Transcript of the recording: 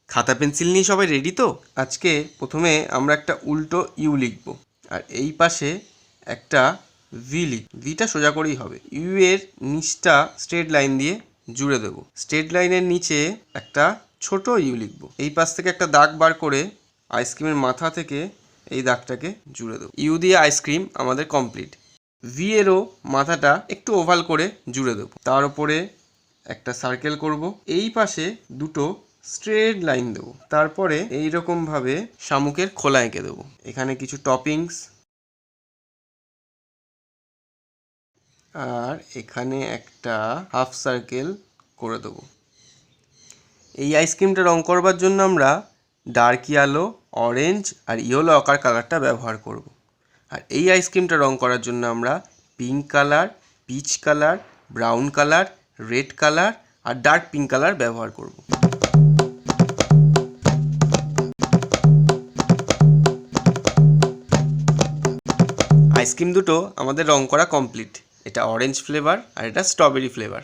খাতা পেন্সিল নিয়ে সবাই রেডি তো? আজকে প্রথমে আমরা একটা উল্টো ইউ লিখব, আর এই পাশে একটা ভি ভিটা সোজা করেই হবে। ইউ এর নিচটা স্ট্রেট লাইন দিয়ে জুড়ে দেবো। স্ট্রেট লাইনের নিচে একটা ছোট ইউ লিখব। এই পাশ থেকে একটা দাগ বার করে আইসক্রিমের মাথা থেকে এই দাগটাকে জুড়ে দেবো। ইউ দিয়ে আইসক্রিম আমাদের কমপ্লিট। ভি এরও মাথাটা একটু ওভাল করে জুড়ে দেবো। তার উপরে একটা সার্কেল করব। এই পাশে দুটো স্ট্রেট লাইন দেবো। তারপরে এইরকম ভাবে শামুকের খোলা এঁকে দেবো। এখানে কিছু টপিংস, আর এখানে একটা হাফ সার্কেল করে দেবো। এই আইসক্রিমটা রং করবার জন্য আমরা ডার্ক ইয়েলো, অরেঞ্জ আর ইয়েলো আকার কালারটা ব্যবহার করব। আর এই আইসক্রিমটা রং করার জন্য আমরা pink colour, peach colour, brown colour, red colour আর ডার্ক পিঙ্ক কালার ব্যবহার করব। আইসক্রিম দুটো আমাদের রং করা কমপ্লিট। এটা অরেঞ্জ ফ্লেভার আর এটা স্ট্রবেরি ফ্লেভার।